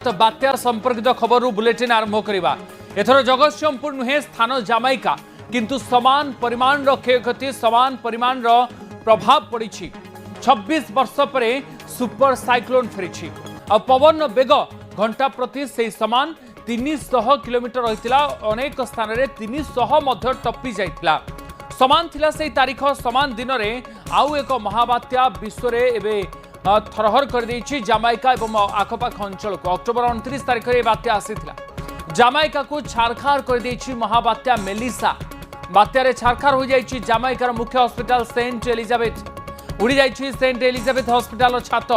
तो बात्या संपर्कित खबर बुलेटिन आरंभ करवा एथर जगतसिंहपुर नुहे स्थान जामाइका किंतु समान परिमाण क्षयक्षति समान परिमाण प्रभाव पड़ी 26 वर्ष पर सुपर साइक्लोन फेरी आ पवन बेग घंटा प्रति से समान 300 किलोमीटर रही अनेक स्थान में 300 टपी जाइथिला समान थिला से तारीख समान दिन में आउ एक महाबात्या विश्व में थरहर कर देछि जामाइका एवं आखपाख अंचल को अक्टोबर 29 तारीख में बात्या आसीथिला जामाइका को छारखार कर देछि महाबात्या मेलिसा बात्यारे छारखार हो जाइछि जामाइकार मुख्य हॉस्पिटल सेंट एलिजाबेथ उड़ी जाइछि सेंट एलिजाबेथ हॉस्पिटल छात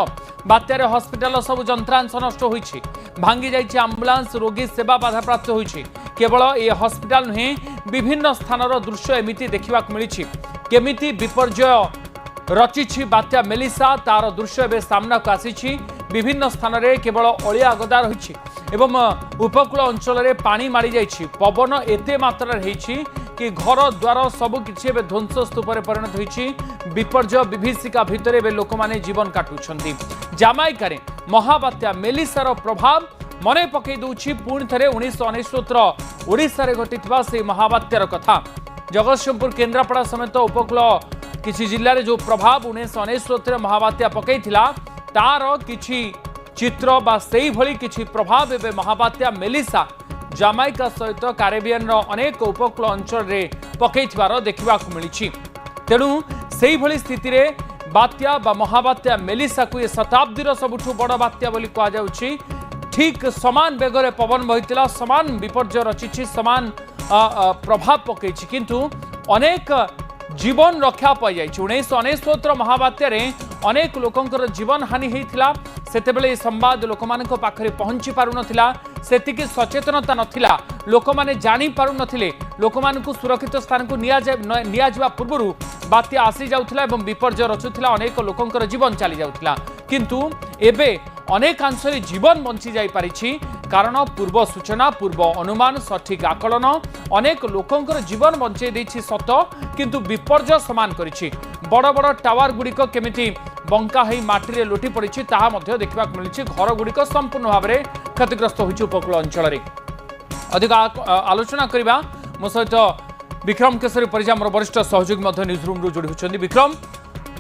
बात्यारे हॉस्पिटल सब जंत्रांश नष्ट होइछि भांगी जाइछि एम्बुलेंस रोगी सेवा बाधाप्राप्त होइछि केवल ए हॉस्पिटल नुहे विभिन्न स्थानर दृश्य एमिति देखिबाक मिलिछि केमिति विपर्जय रचिछि बात्या मेलिसा तार दृश्य एवं सामना को आसी विभिन्न स्थान में केवल अलिया गदा रही एवं उपकूल अंचल में पानी मारी जाइछि पवन एते मात्रा कि घर द्वार सबकि ध्वंस स्तूप परिणत होइछि विपर्जय विभीषिका भितर एवं लोक मैंने जीवन काटुछन्ति जामाइका महाबात्या मेलिसार प्रभाव मने पकई दउछि पुणी थे 1969 ओडिशा रे घटिथिबा से महाबात्यार कथा जगतसिंहपुर केन्द्रापड़ा समेत उपकूल किसी जिले में जो प्रभाव 1969 महाबात्या पकई तार किछि चित्र बा सेही भली किछि प्रभाव एवं महाबात्या मेलिसा जामाइका सहित कैरेबियन अनेक उपकूल अंचल रे पकई देखा मिली तेणु सेही भली स्थिति रे बात्या बा महाबात्या मेलिसा को ये शताब्दीर सबुठु बड़ बात्या बोली कहा जाउछि ठीक समान बेगरे पवन बहितिला समान विपर्जय रचिछि समान प्रभाव पकई किंतु अनेक जीवन रक्षा पाई जाइछि 1969 महाबात्यारे अनेक लोकंकर जीवन हानि होइथिला सेतेबेले संवाद लोक मानक पाखरे पहुंची पारु नथिला सेतिकी सचेतनता नथिला लोक माने जानि पारु नथिले लोक मानकु सुरक्षित स्थान को निया जिबा पूर्वरु बात्या आसी जाउथिला एवं विपर्जय रचुथिला अनेक लोकंकर जीवन चली जाउथिला किंतु एबे अनेक अंशरे जीवन बंची जाई पारिछि कारण पूर्व सूचना पूर्व अनुमान सठिक आकलन अनेक लोकंकर जीवन बंचे देछि सत किंतु विपर्जय समान करिछि बड़ बड़ टावर गुड़िक केमिति बंका होई माटी रे लोटी पड़िछि ताहा मध्ये देखिबा मिलिछि घर गुड़िक संपूर्ण भाव में क्षतिग्रस्त होइछि उपकूल अंचल रे अधिक आलोचना करबा मो सहित विक्रम केसरी परिजा मोर वरिष्ठ सहयोगी मध्ये न्यूज रूम रु जोड़ी होछन्ती विक्रम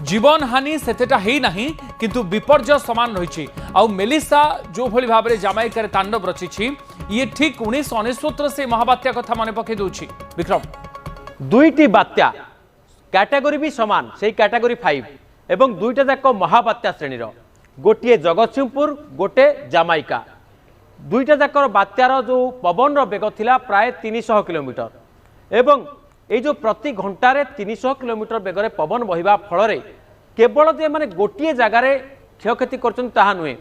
जीवन हानि सेतेटा हेई नाही किंतु विपर्जय समान रही आउ मेलिसा जो भली भाव में जामाइका तांडव रचिछि ये ठीक 1969 से महाबात्या कथा मन पकई दउछि विक्रम दुईटी बात्या कैटेगरी भी समान से कैटेगरी 5 एवं दुईटा जाक महाबात्या श्रेणीर गोटे जगतसिंहपुर गोटे जामाइका दुईटा जाक बात्यार जो पवन बेग थिला प्राय 300 किलोमीटर एवं ये जो प्रति घंटारे 300 किलोमीटर बेगरे पवन बहिबा फल केवल जे माने गोटे जगार क्षयक्षति कर नुहे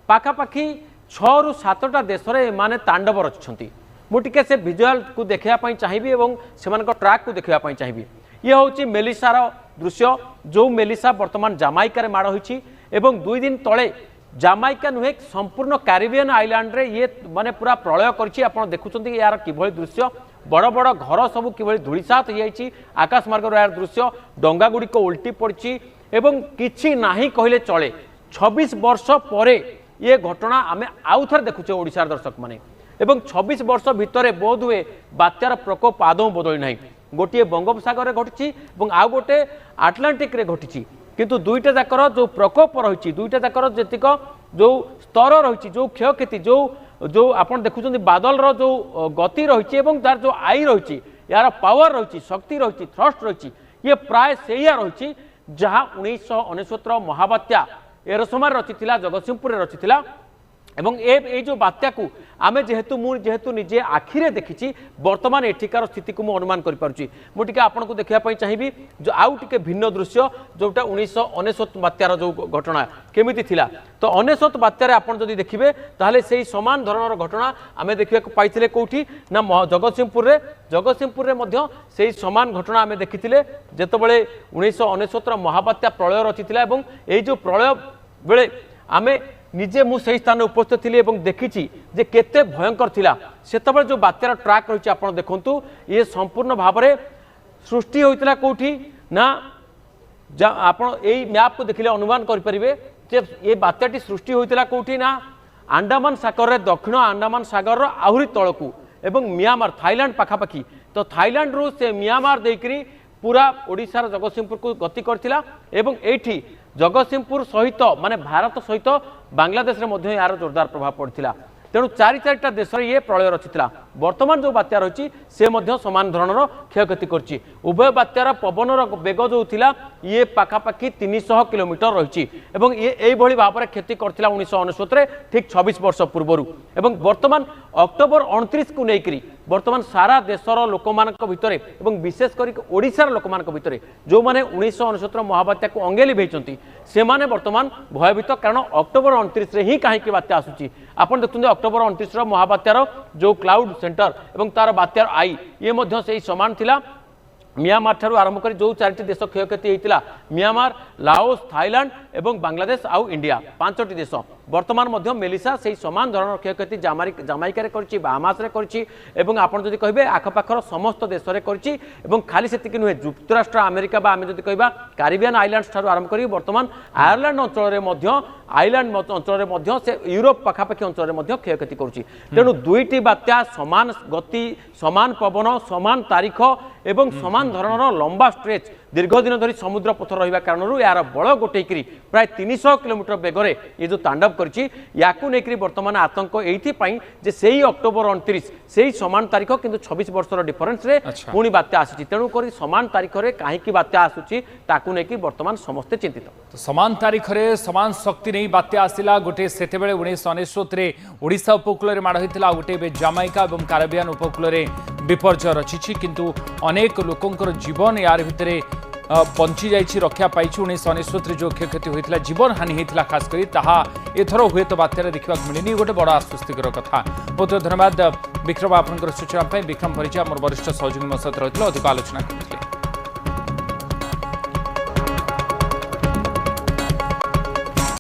पाखापाखि 6 ରୁ 7टा देश में तांडव रचिंट मुझे से विजुआल को देखापी चाहिए और से ट्राक को देखापी चाहिए ये हूँ मेलिसार दृश्य जो मेलिसा बर्तमान जामाइका माड़ होती दुई दिन तले जामाइका नुहे संपूर्ण कैरिबियन आइलैंड रे ये माने पूरा प्रलय कर देखुं यार किभली दृश्य बड़ बड़ घर सब कि धूलिसात हो आकाश मार्ग यार दृश्य डंगा गुड़िक उल्टी पड़ी एवं किछि नाही कहले चले 26 वर्ष पर ये घटना आम आउ थे देखुचे ओडिशार दर्शक माने एवं 26 वर्ष भितर बोध हुए बात्यार प्रकोप आदौ बदली ना गोटे बंगोपसागर घटी आउ गोटे आटलांटिक रे घटी किंतु दुईटा जाकर जो प्रकोप रही दुईटा जाकर जेतिक जो स्तर रही जो क्षयक्षति जो आपन देखुं बादल रो जो गति रही तार जो आई रही यार पावर रही शक्ति रही थ्रस्ट रही ये प्राय से रही जहाँ 1969 महाबात्या एरसमार रचिथिला जगतसिंहपुर रचिथिला एवं ए जो बात्या को आमे जेहेतु निजे आखिरे देखी बर्तमान एठिकार स्थिति को अनुमान करें आपन को देखापी चाहिए जो आउ टे भिन्न दृश्य जोटा 1969 बात्यार जो घटना केमिति थिला तो 1969 बात्यार आपन जदि देखिबे ताहले सेही समान धरणर घटना आमे देखिबा पाइथिले कोठी ना जगतसिंहपुर रे मध्य सेही समान घटना आमे देखिथिले जेतबेले 1969 महाबात्या प्रलय रचिथिला एवं ए जो प्रलय बेले आमे निजे मु सही स्थान उपस्थित थी और देखी जे केते भयंकर थिला सेतबेले जो बात्यार ट्राक रही आप देखु ये संपूर्ण भाव में सृष्टि होता कौटी ना आप मैप को देखिले अनुमान करें जे ये बात्याटी सृष्टि होता कौटी ना आंडामान सागर दक्षिण आंडामान सागर आहरी तलकू एवं म्यांमार थाईलैंड पाखापाखि तो थाईलैंड रु से म्यांमार देकरी पूरा ओडिशार जगतसिंहपुर को गति करथिला एवं एठी जगतसिंहपुर सहित माने भारत सहित बांग्लादेश रे यार जोरदार प्रभाव पड़ता तेणु चारिटा देश ये प्रलय रचिता वर्तमान जो बात्या रही से मध्य समान धरणर क्षयक्षति करछि उभय बात्यार पवनर बेग जो थिला ये पाखापाखि 300 किलोमीटर रही ये भाव में क्षति करथिला 1999 ठीक 26 वर्ष पूर्व एवं वर्तमान अक्टोबर 29 को लेकर वर्तमान सारा देशर लोक भितर एवं विशेषकर ओडिशार लोक भितर जो मैंने 1999 महाबात्या को अंगे लिभेइचंती से माने वर्तमान भयभीत कारण अक्टोबर 29 रे ही कहीं बात्या आसुची आपण देखते अक्टोबर 29 महाबात्यार जो क्लाउड सेंटर एवं तार बात्यार आई ये मध्य से समान थिला म्यांमार ठारू आरंभ कर जो 4टी देश क्षयक्षति होता म्यांमार लाओस थाईलैंड एवं बांग्लादेश आउ इंडिया 5टी देश वर्तमान मध्य मेलिसा से समान धरण क्षयक्षति जामाइका बाहामास एवं आपड़ जदि कहे आखपाखर समस्त देश में खाली से नुहे जुक्तराष्ट्र अमेरिका आम जदि कह कारिबियन आइलैंड्स ठारू आरंभ कर वर्तमान आयरलैंड अंचल आइलैंड अंचल से यूरोप पाखापाखि अंचल क्षयक्षति करुच्ची तेणु दुईटी बात्या समान गति समान पवन समान तारीख एवं समान धरणर लंबा स्ट्रेच दीर्घ दिन धरी समुद्र पथ रहा कारण यार बल गोटेकरी प्राय 300 किलोमीटर बेगरे ये जो तांडव कर वर्तमान आतंक ये से अक्टोबर 29 से समान तारीख किंतु 26 वर्षर डिफरेन्स रे पुणी बात्या आसी तेणुक समान तारीख में कहीं बात्या आसूची ताकू नहीं वर्तमान समस्ते चिंतित तो समान तारीख में समान शक्ति नहीं बात्या आसला गोटे से 1999 ओडिशा उपकूल में माड़ होता गोटे जामाइका और कारिबियन उपकूल में विपर्जय रची किंतु अनेक लोकंर जीवन यार भितर बंची जाइए रक्षा पाई 1999 जो क्षयक्षति होता जीवन हानि होता खासकर एथर हुए तो बात्यार देखा मिलनी गोटे बड़ आश्वस्तिकर कथा बहुत धन्यवाद विक्रम आपंकर सूचना विक्रम परिचा मोर वरिष्ठ सहयोगी मो सहित रही अधिक आलोचना करते।